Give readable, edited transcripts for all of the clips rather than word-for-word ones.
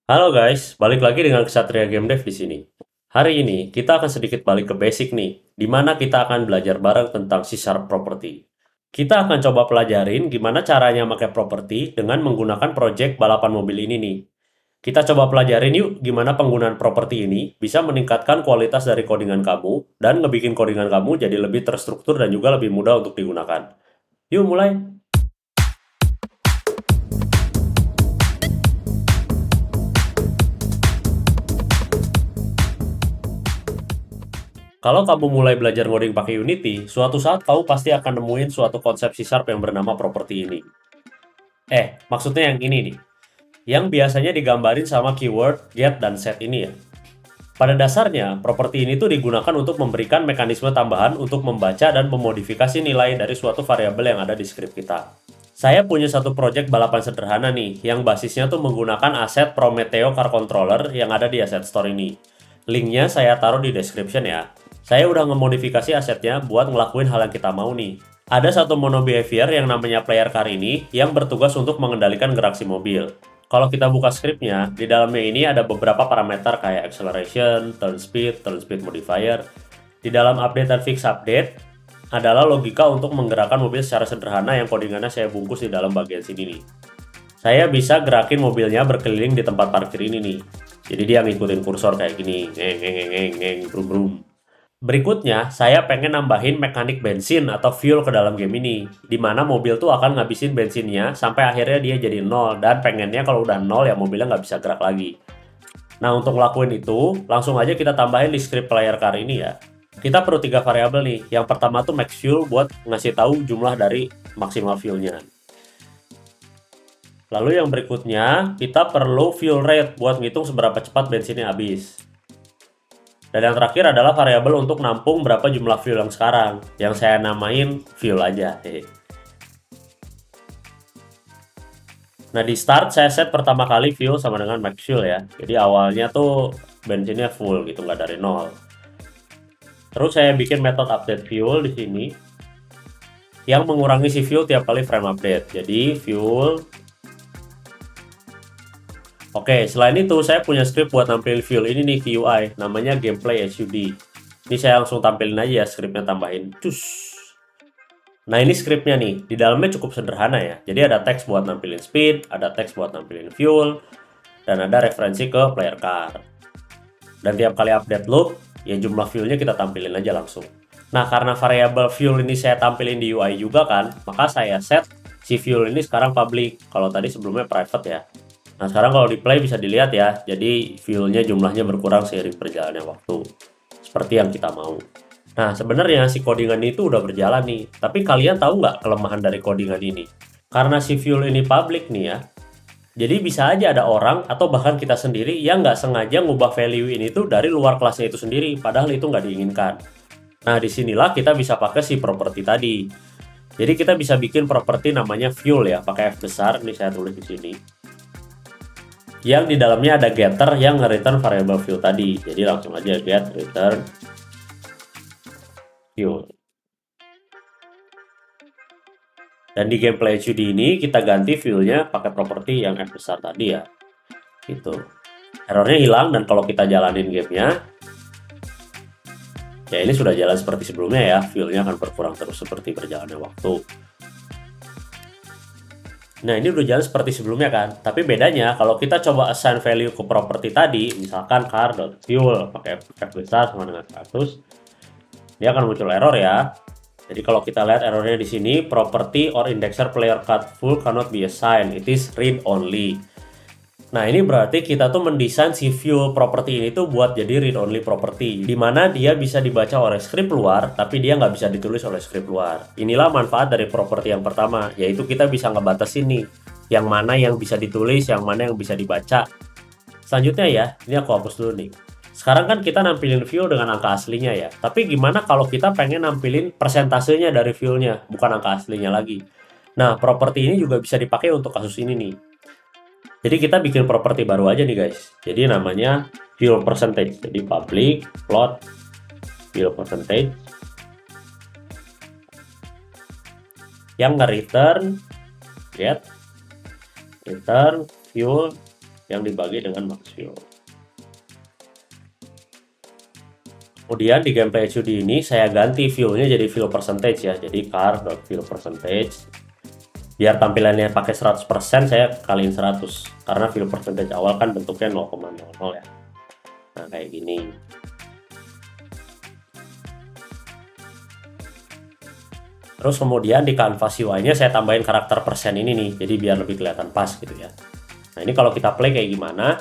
Halo guys, balik lagi dengan Ksatria Game Dev di sini. Hari ini kita akan sedikit balik ke basic nih, di mana kita akan belajar bareng tentang C# property. Kita akan coba pelajarin gimana caranya pakai property dengan menggunakan project balapan mobil ini nih. Kita coba pelajarin yuk gimana penggunaan property ini bisa meningkatkan kualitas dari codingan kamu dan ngebikin codingan kamu jadi lebih terstruktur dan juga lebih mudah untuk digunakan. Yuk mulai! Kalau kamu mulai belajar ngoding pakai Unity, suatu saat kamu pasti akan nemuin suatu konsep C# yang bernama property ini. Maksudnya yang ini nih, yang biasanya digambarin sama keyword get dan set ini ya. Pada dasarnya, properti ini tuh digunakan untuk memberikan mekanisme tambahan untuk membaca dan memodifikasi nilai dari suatu variabel yang ada di script kita. Saya punya satu project balapan sederhana nih, yang basisnya tuh menggunakan aset Prometeo Car Controller yang ada di Asset Store ini. Linknya saya taruh di description ya. Saya udah ngemodifikasi asetnya buat ngelakuin hal yang kita mau nih. Ada satu mono behavior yang namanya player car ini yang bertugas untuk mengendalikan gerak si mobil. Kalau kita buka scriptnya, di dalamnya ini ada beberapa parameter kayak acceleration, turn speed modifier. Di dalam update dan fix update, adalah logika untuk menggerakkan mobil secara sederhana yang codingannya saya bungkus di dalam bagian sini nih. Saya bisa gerakin mobilnya berkeliling di tempat parkir ini nih. Jadi dia ngikutin kursor kayak gini, brum brum. Berikutnya, saya pengen nambahin mekanik bensin atau fuel ke dalam game ini, di mana mobil tuh akan ngabisin bensinnya sampai akhirnya dia jadi nol, dan pengennya kalau udah nol ya mobilnya nggak bisa gerak lagi. Nah, untuk ngelakuin itu, langsung aja kita tambahin di script player car ini ya. Kita perlu 3 variabel nih. Yang pertama tuh max fuel buat ngasih tahu jumlah dari maksimal fuelnya. Lalu yang berikutnya, kita perlu fuel rate buat ngitung seberapa cepat bensinnya habis. Dan yang terakhir adalah variabel untuk nampung berapa jumlah fuel yang sekarang, yang saya namain fuel aja. Nah, di start saya set pertama kali fuel sama dengan max fuel ya. Jadi awalnya tuh bensinnya full gitu, nggak dari nol. Terus saya bikin metode update fuel di sini yang mengurangi si fuel tiap kali frame update. Jadi fuel. Oke, selain itu saya punya script buat nampilin fuel ini nih ke UI, namanya gameplay SUD. Ini saya langsung tampilin aja ya, scriptnya tambahin. Cus. Nah, ini scriptnya nih, di dalamnya cukup sederhana ya. Jadi ada teks buat nampilin speed, ada teks buat nampilin fuel, dan ada referensi ke player car. Dan tiap kali update loop, ya jumlah fuelnya kita tampilin aja langsung. Nah, karena variabel fuel ini saya tampilin di UI juga kan, maka saya set si fuel ini sekarang public. Kalau tadi sebelumnya private ya. Nah, sekarang kalau di play bisa dilihat ya, jadi fuelnya jumlahnya berkurang seiring perjalannya waktu. Seperti yang kita mau. Nah, sebenarnya si codingan itu udah berjalan nih. Tapi kalian tahu nggak kelemahan dari codingan ini? Karena si fuel ini public nih ya, jadi bisa aja ada orang atau bahkan kita sendiri yang nggak sengaja ngubah value ini tuh dari luar kelasnya itu sendiri, padahal itu nggak diinginkan. Nah, disinilah kita bisa pakai si property tadi. Jadi kita bisa bikin property namanya fuel ya, pakai F besar, ini saya tulis di sini. Yang di dalamnya ada getter yang nge-return variable fuel tadi. Jadi langsung aja get return fuel. Dan di gameplay HUD ini kita ganti fuelnya pakai property yang F besar tadi ya. Gitu. Errornya hilang dan kalau kita jalanin gamenya, ya ini sudah jalan seperti sebelumnya ya. Fuelnya akan berkurang terus seperti berjalannya waktu. Nah, ini udah jalan seperti sebelumnya kan. Tapi bedanya kalau kita coba assign value ke property tadi, misalkan car.fuel pakai F besar sama dengan 100, dia akan muncul error ya. Jadi kalau kita lihat errornya di sini, property or indexer player card full cannot be assigned. It is read only. Nah, ini berarti kita tuh mendesain si fuel property ini tuh buat jadi read only property, di mana dia bisa dibaca oleh script luar, tapi dia nggak bisa ditulis oleh script luar. Inilah manfaat dari property yang pertama, yaitu kita bisa ngebatasin nih, yang mana yang bisa ditulis, yang mana yang bisa dibaca. Selanjutnya ya, ini aku hapus dulu nih. Sekarang kan kita nampilin fuel dengan angka aslinya ya. Tapi gimana kalau kita pengen nampilin persentasenya dari fuelnya, bukan angka aslinya lagi. Nah, properti ini juga bisa dipakai untuk kasus ini nih. Jadi kita bikin properti baru aja nih guys. Jadi namanya fuel percentage. Jadi public plot fuel percentage yang nge-return get return fuel yang dibagi dengan max fuel. Kemudian di gameplay HUD ini saya ganti fuelnya jadi fuel percentage ya, jadi car.fuel percentage. Biar tampilannya pakai 100%, saya kaliin 100 karena fuel percentage awal kan bentuknya 0,00 ya. Nah kayak gini. Terus kemudian di canvas UI-nya saya tambahin karakter persen ini nih, jadi biar lebih kelihatan pas gitu ya. Nah ini kalau kita play kayak gimana,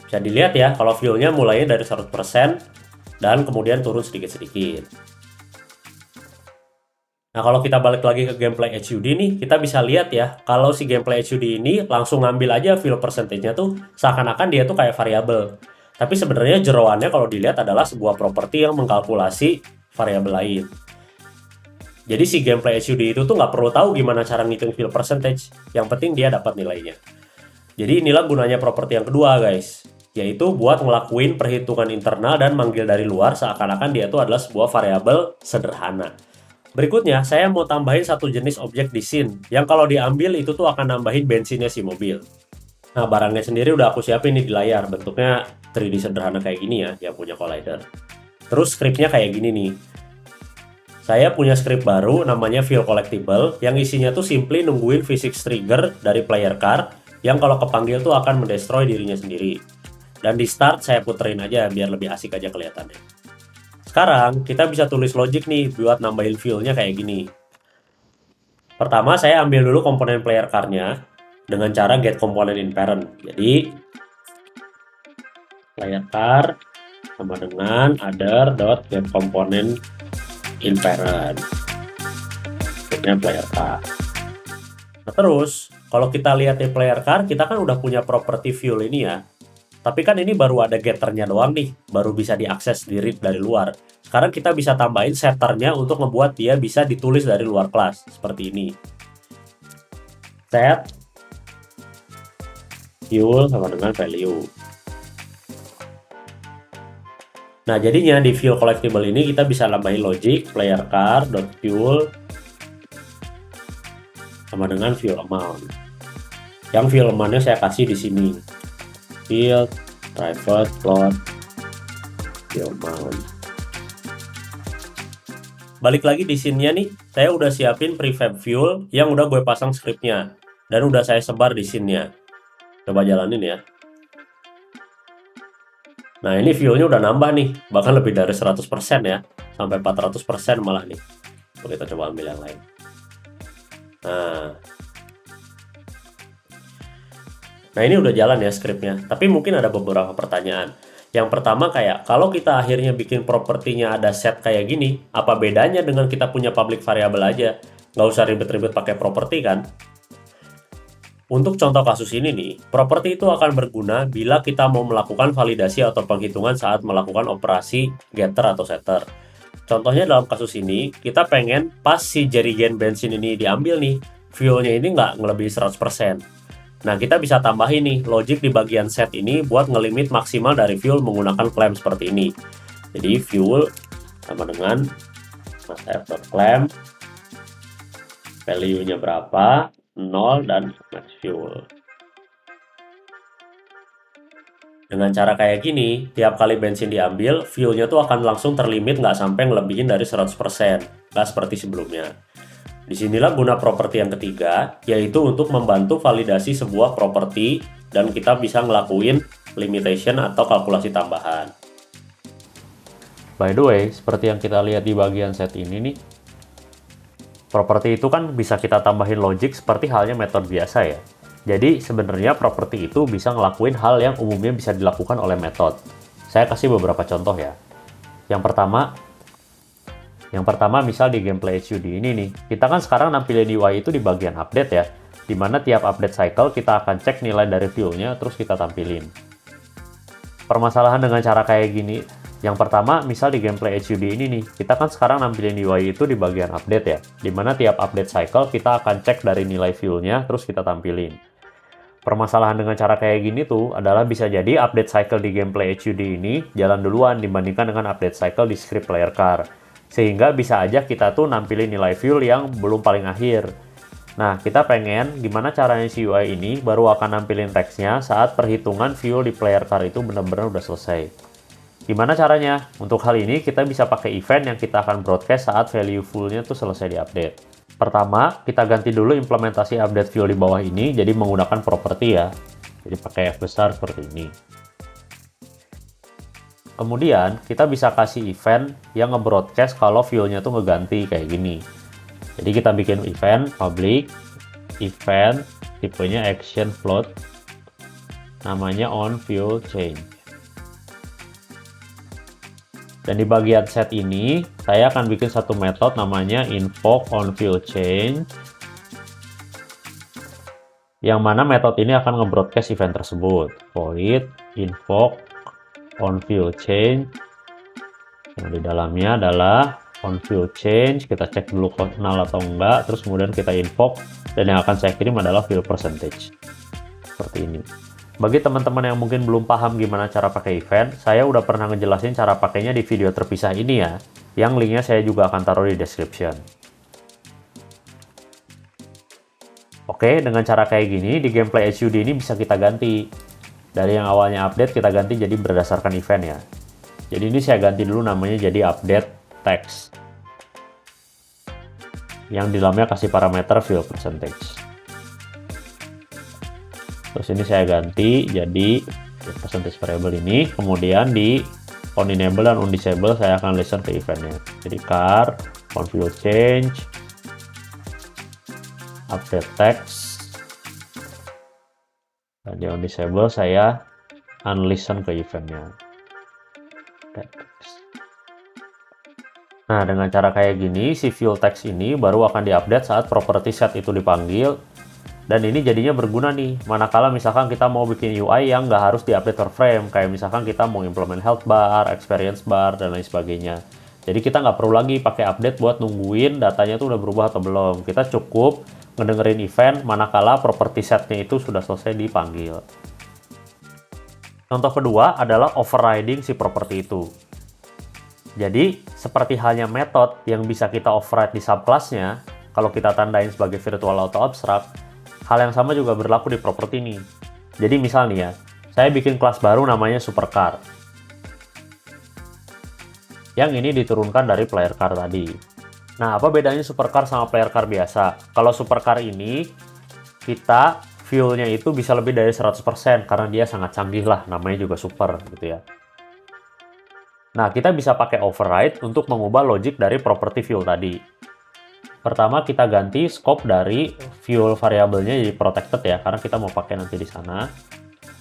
bisa dilihat ya kalau fuelnya mulainya dari 100% dan kemudian turun sedikit-sedikit. Nah kalau kita balik lagi ke gameplay HUD nih, kita bisa lihat ya kalau si gameplay HUD ini langsung ngambil aja fuel percentage-nya tuh seakan-akan dia tuh kayak variabel. Tapi sebenarnya jeroannya kalau dilihat adalah sebuah properti yang mengkalkulasi variabel lain. Jadi si gameplay HUD itu tuh nggak perlu tahu gimana cara ngitung fuel percentage, yang penting dia dapat nilainya. Jadi inilah gunanya properti yang kedua guys, yaitu buat ngelakuin perhitungan internal dan manggil dari luar seakan-akan dia itu adalah sebuah variabel sederhana. Berikutnya, saya mau tambahin satu jenis objek di scene, yang kalau diambil itu tuh akan nambahin bensinnya si mobil. Nah, barangnya sendiri udah aku siapin nih di layar, bentuknya 3D sederhana kayak gini ya, yang punya collider. Terus scriptnya kayak gini nih. Saya punya script baru namanya Fuel Collectible, yang isinya tuh simply nungguin physics trigger dari player car, yang kalau kepanggil tuh akan mendestroy dirinya sendiri. Dan di start saya puterin aja biar lebih asik aja kelihatannya. Sekarang kita bisa tulis logic nih buat nambahin fuelnya kayak gini. Pertama saya ambil dulu komponen player car-nya dengan cara get komponen in parent. Jadi player car sama dengan other.get komponen in parent. Ini player car. Nah terus kalau kita lihat di player car, kita kan udah punya properti fuel ini ya. Tapi kan ini baru ada getternya doang nih, baru bisa diakses di read dari luar. Sekarang kita bisa tambahin setternya untuk ngebuat dia bisa ditulis dari luar kelas, seperti ini. Set fuel sama dengan value. Nah jadinya di fuel collectible ini kita bisa nambahin logic player car.fuel sama dengan fuel amount. Yang fuel amount-nya saya kasih di sini. Field, private, float, fuel amount. Balik lagi di scene-nya nih, saya udah siapin prefab fuel yang udah gue pasang scriptnya. Dan udah saya sebar di scene-nya. Coba jalanin ya. Nah ini fuelnya udah nambah nih, bahkan lebih dari 100% ya. Sampai 400% malah nih. Kita coba ambil yang lain. Nah ini udah jalan ya scriptnya, tapi mungkin ada beberapa pertanyaan. Yang pertama kayak, kalau kita akhirnya bikin propertinya ada set kayak gini, apa bedanya dengan kita punya public variable aja? Nggak usah ribet-ribet pakai properti kan? Untuk contoh kasus ini nih, properti itu akan berguna bila kita mau melakukan validasi atau penghitungan saat melakukan operasi getter atau setter. Contohnya dalam kasus ini, kita pengen pas si jerigen bensin ini diambil nih, fuelnya ini nggak ngelebihi 100%. Nah, kita bisa tambahin nih logic di bagian set ini buat ngelimit maksimal dari fuel menggunakan claim seperti ini. Jadi fuel sama dengan f.claim, value-nya berapa, 0 dan max fuel. Dengan cara kayak gini, tiap kali bensin diambil, fuelnya tuh akan langsung terlimit nggak sampai ngelebihin dari 100%, nggak seperti sebelumnya. Disinilah guna properti yang ketiga, yaitu untuk membantu validasi sebuah properti dan kita bisa ngelakuin limitation atau kalkulasi tambahan. By the way, seperti yang kita lihat di bagian set ini nih, properti itu kan bisa kita tambahin logic seperti halnya metode biasa ya. Jadi sebenarnya properti itu bisa ngelakuin hal yang umumnya bisa dilakukan oleh metode. Saya kasih beberapa contoh ya. Yang pertama misal di gameplay HUD ini nih, kita kan sekarang nampilin UI itu di bagian update ya, dimana tiap update cycle kita akan cek nilai dari fuelnya terus kita tampilin. Permasalahan dengan cara kayak gini, yang pertama misal di gameplay HUD ini nih, kita kan sekarang nampilin UI itu di bagian update ya, dimana tiap update cycle kita akan cek dari nilai fuelnya terus kita tampilin. Permasalahan dengan cara kayak gini tuh adalah bisa jadi update cycle di gameplay HUD ini jalan duluan dibandingkan dengan update cycle di script player car. Sehingga bisa aja kita tuh nampilin nilai fuel yang belum paling akhir. Nah, kita pengen gimana caranya si UI ini baru akan nampilin teksnya saat perhitungan fuel di player car itu benar-benar udah selesai. Gimana caranya? Untuk hal ini kita bisa pakai event yang kita akan broadcast saat value full-nya tuh selesai diupdate. Pertama, kita ganti dulu implementasi update fuel di bawah ini jadi menggunakan property ya. Jadi pakai F besar seperti ini. Kemudian, kita bisa kasih event yang nge-broadcast kalau fuel-nya tuh ngeganti kayak gini. Jadi kita bikin event public, event tipenya action float, namanya on fuel change. Dan di bagian set ini, saya akan bikin satu metode namanya invoke on fuel change, yang mana metode ini akan nge-broadcast event tersebut. Void invoke on fuel change, yang di dalamnya adalah on fuel change, kita cek dulu null atau enggak, terus kemudian kita invoke, dan yang akan saya kirim adalah fuel percentage. Seperti ini. Bagi teman-teman yang mungkin belum paham gimana cara pakai event, saya udah pernah ngejelasin cara pakainya di video terpisah ini ya, yang linknya saya juga akan taruh di description. Oke, dengan cara kayak gini, di gameplay HUD ini bisa kita ganti. Dari yang awalnya update, kita ganti jadi berdasarkan event ya. Jadi ini saya ganti dulu namanya jadi update text, yang di dalamnya kasih parameter fuel percentage. Terus ini saya ganti jadi percentage variable ini, kemudian di on enable dan on disable saya akan listen ke eventnya. Jadi car on fuel change update text, dan di on disable saya unlisten ke eventnya. Nah, dengan cara kayak gini, si fuel text ini baru akan diupdate saat property set itu dipanggil. Dan ini jadinya berguna nih, manakala misalkan kita mau bikin UI yang nggak harus diupdate per frame. Kayak misalkan kita mau implement health bar, experience bar, dan lain sebagainya. Jadi kita nggak perlu lagi pakai update buat nungguin datanya tuh udah berubah atau belum. Kita cukup ngedengerin event manakala property setnya itu sudah selesai dipanggil. Contoh kedua adalah overriding si property itu. Jadi, seperti halnya metode yang bisa kita override di subclass-nya, kalau kita tandain sebagai virtual auto abstract, hal yang sama juga berlaku di property ini. Jadi misal nih ya, saya bikin kelas baru namanya supercar. Yang ini diturunkan dari player car tadi. Nah, apa bedanya supercar sama player car biasa? Kalau supercar ini, kita fuel-nya itu bisa lebih dari 100% karena dia sangat canggih lah, namanya juga super gitu ya. Nah, kita bisa pakai override untuk mengubah logic dari property fuel tadi. Pertama, kita ganti scope dari fuel variabelnya jadi protected ya, karena kita mau pakai nanti di sana.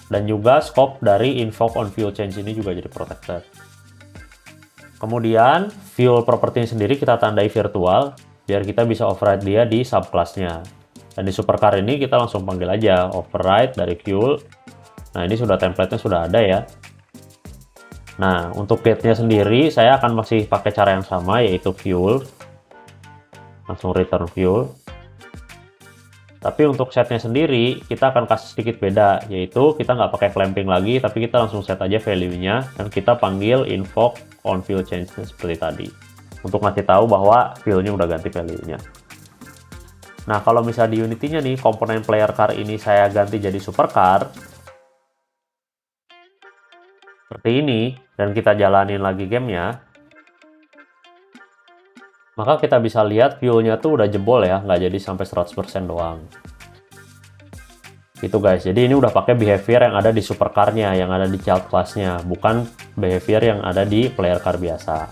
Dan juga scope dari invoke on fuel change ini juga jadi protected. Kemudian, fuel property sendiri kita tandai virtual, biar kita bisa override dia di subclass-nya. Dan di supercar ini kita langsung panggil aja override dari fuel. Nah, ini sudah template-nya sudah ada ya. Nah, untuk get-nya sendiri, saya akan masih pakai cara yang sama, yaitu fuel. Langsung return fuel. Tapi untuk setnya sendiri, kita akan kasih sedikit beda, yaitu kita nggak pakai clamping lagi, tapi kita langsung set aja value-nya, dan kita panggil invoke on fuel change seperti tadi. Untuk ngasih tahu bahwa fuel-nya udah ganti value-nya. Nah, kalau misalnya di Unity-nya nih, komponen player car ini saya ganti jadi supercar, seperti ini, dan kita jalanin lagi gamenya, maka kita bisa lihat fuel-nya tuh udah jebol ya, nggak jadi sampai 100% doang. Gitu guys, jadi ini udah pakai behavior yang ada di supercar-nya, yang ada di child class-nya, bukan behavior yang ada di player car biasa.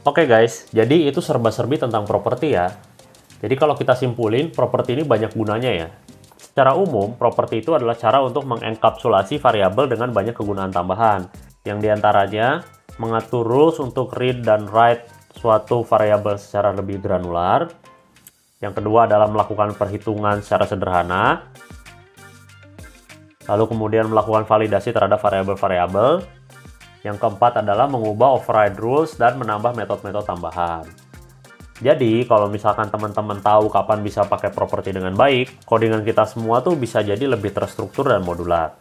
Oke guys, jadi itu serba-serbi tentang properti ya. Jadi kalau kita simpulin, properti ini banyak gunanya ya. Secara umum, properti itu adalah cara untuk mengenkapsulasi variabel dengan banyak kegunaan tambahan, yang diantaranya mengatur rules untuk read dan write suatu variabel secara lebih granular. Yang kedua adalah melakukan perhitungan secara sederhana. Lalu kemudian melakukan validasi terhadap variabel-variabel. Yang keempat adalah mengubah override rules dan menambah metode-metode tambahan. Jadi, kalau misalkan teman-teman tahu kapan bisa pakai properti dengan baik, codingan kita semua tuh bisa jadi lebih terstruktur dan modular.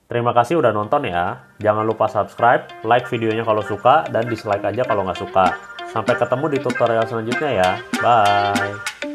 Terima kasih udah nonton ya. Jangan lupa subscribe, like videonya kalau suka, dan dislike aja kalau nggak suka. Sampai ketemu di tutorial selanjutnya ya. Bye!